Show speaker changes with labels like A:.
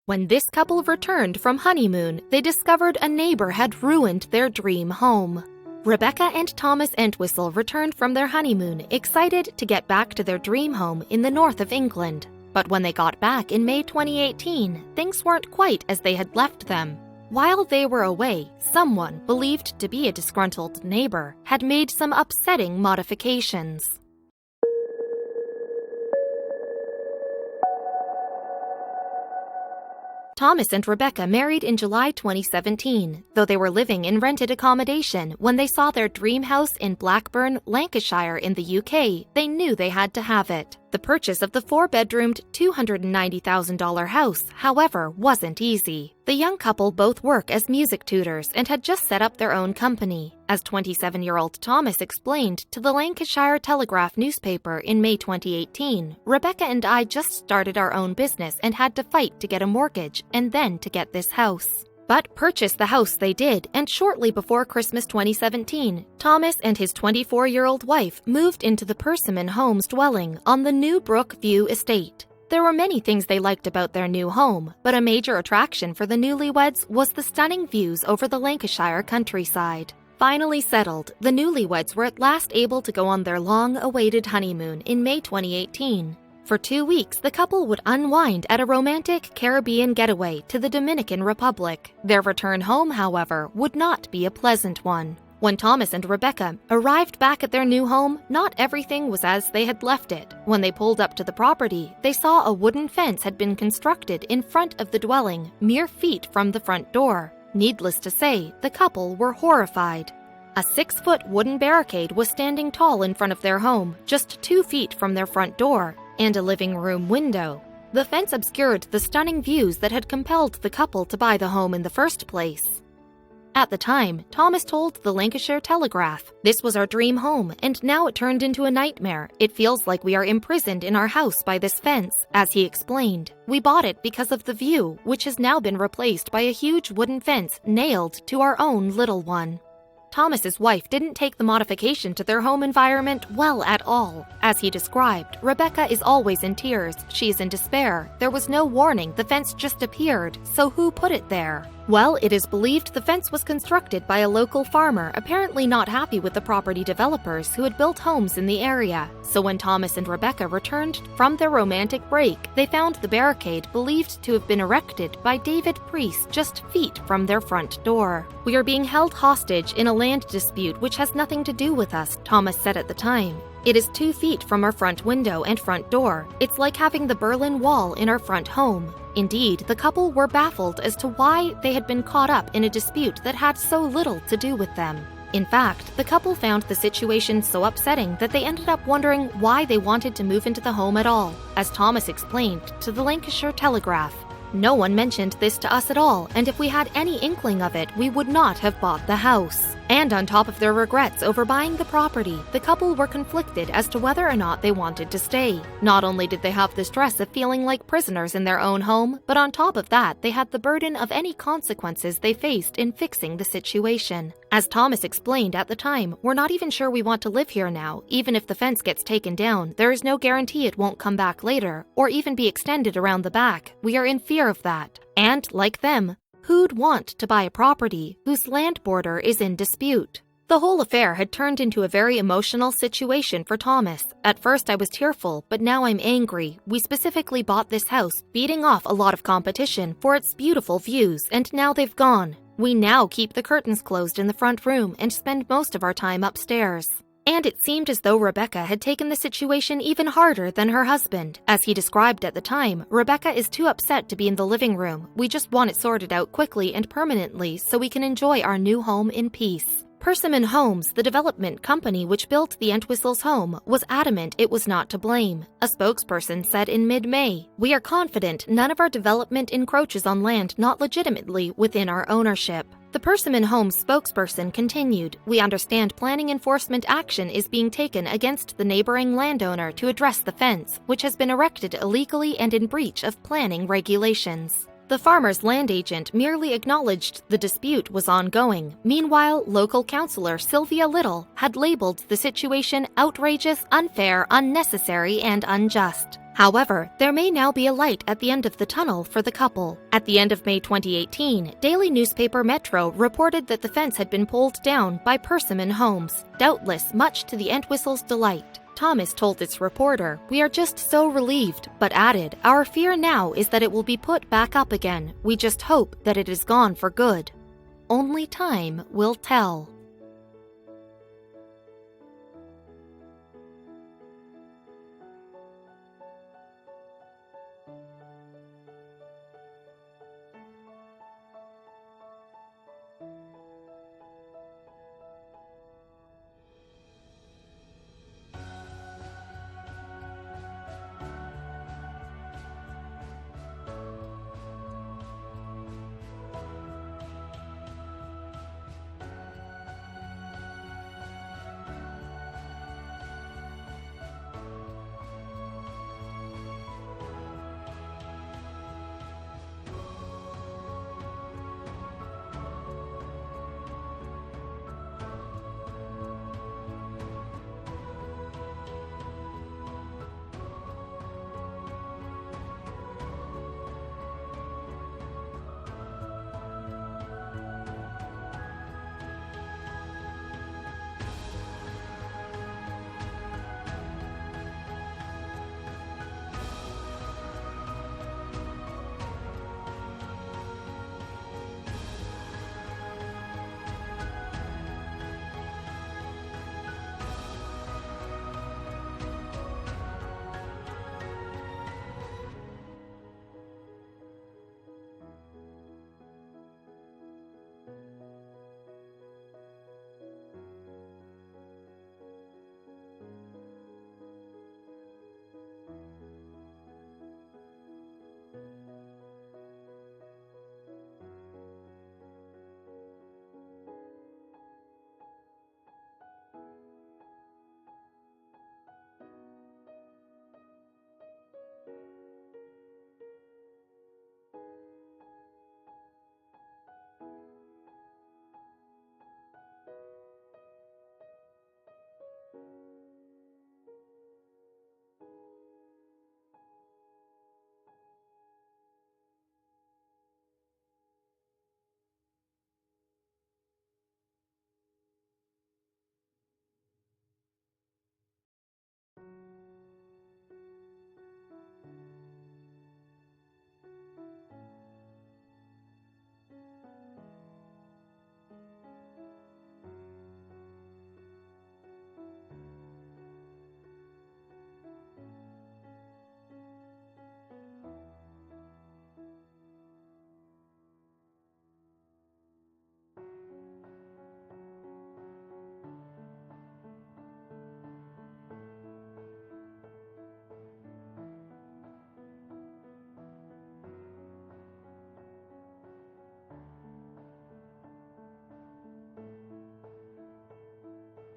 A: When this couple returned from honeymoon, they discovered a neighbor had ruined their dream home. Rebekah and Thomas Entwistle returned from their honeymoon, excited to get back to their dream home in the north of England. But when they got back in May 2018, things weren't quite as they had left them. While they were away, someone, believed to be a disgruntled neighbor, had made some upsetting modifications. Thomas and Rebekah married in July 2017, though they were living in rented accommodation when they saw their dream house in Blackburn, Lancashire in the UK. They knew they had to have it. The purchase of the 4-bedroomed, $290,000 house, however, wasn't easy. The young couple both work as music tutors and had just set up their own company. As 27-year-old Thomas explained to the Lancashire Telegraph newspaper in May 2018, "Rebekah and I just started our own business and had to fight to get a mortgage and then to get this house." But purchase the house they did, and shortly before Christmas 2017, Thomas and his 24-year-old wife moved into the Persimmon Homes dwelling on the New Brook View estate. There were many things they liked about their new home, but a major attraction for the newlyweds was the stunning views over the Lancashire countryside. Finally settled, the newlyweds were at last able to go on their long-awaited honeymoon in May 2018. For 2 weeks, the couple would unwind at a romantic Caribbean getaway to the Dominican Republic. Their return home, however, would not be a pleasant one. When Thomas and Rebekah arrived back at their new home, not everything was as they had left it. When they pulled up to the property, they saw a wooden fence had been constructed in front of the dwelling, mere feet from the front door. Needless to say, the couple were horrified. A 6-foot wooden barricade was standing tall in front of their home, just 2 feet from their front door, and a living room window. The fence obscured the stunning views that had compelled the couple to buy the home in the first place. At the time, Thomas told the Lancashire Telegraph, "This was our dream home, and now it turned into a nightmare. It feels like we are imprisoned in our house by this fence." As he explained, "We bought it because of the view, which has now been replaced by a huge wooden fence nailed to our own little one." Thomas's wife didn't take the modification to their home environment well at all. As he described, "Rebekah is always in tears. She is in despair. There was no warning. The fence just appeared. So who put it there?" Well, it is believed the fence was constructed by a local farmer, apparently not happy with the property developers who had built homes in the area. So when Thomas and Rebekah returned from their romantic break, they found the barricade believed to have been erected by David Priest just feet from their front door. "We are being held hostage in a land dispute which has nothing to do with us," Thomas said at the time. "It is 2 feet from our front window and front door. It's like having the Berlin Wall in our front home." Indeed, the couple were baffled as to why they had been caught up in a dispute that had so little to do with them. In fact, the couple found the situation so upsetting that they ended up wondering why they wanted to move into the home at all. As Thomas explained to the Lancashire Telegraph, "No one mentioned this to us at all, and if we had any inkling of it, we would not have bought the house." And on top of their regrets over buying the property, the couple were conflicted as to whether or not they wanted to stay. Not only did they have the stress of feeling like prisoners in their own home, but on top of that, they had the burden of any consequences they faced in fixing the situation. As Thomas explained at the time, "We're not even sure we want to live here now. Even if the fence gets taken down, there is no guarantee it won't come back later, or even be extended around the back. We are in fear of that. And, like them, who'd want to buy a property whose land border is in dispute?" The whole affair had turned into a very emotional situation for Thomas. "At first I was tearful, but now I'm angry. We specifically bought this house, beating off a lot of competition for its beautiful views, and now they've gone. We now keep the curtains closed in the front room and spend most of our time upstairs." And it seemed as though Rebekah had taken the situation even harder than her husband. As he described at the time, "Rebekah is too upset to be in the living room. We just want it sorted out quickly and permanently so we can enjoy our new home in peace." Persimmon Homes, the development company which built the Entwistles' home, was adamant it was not to blame. A spokesperson said in mid-May, "We are confident none of our development encroaches on land not legitimately within our ownership." The Persimmon Homes spokesperson continued, "We understand planning enforcement action is being taken against the neighboring landowner to address the fence, which has been erected illegally and in breach of planning regulations." The farmer's land agent merely acknowledged the dispute was ongoing. Meanwhile, local councillor Sylvia Little had labeled the situation outrageous, unfair, unnecessary, and unjust. However, there may now be a light at the end of the tunnel for the couple. At the end of May 2018, daily newspaper Metro reported that the fence had been pulled down by Persimmon Homes, doubtless much to the Entwistles' delight. Thomas told its reporter, "We are just so relieved," but added, "Our fear now is that it will be put back up again. We just hope that it is gone for good." Only time will tell.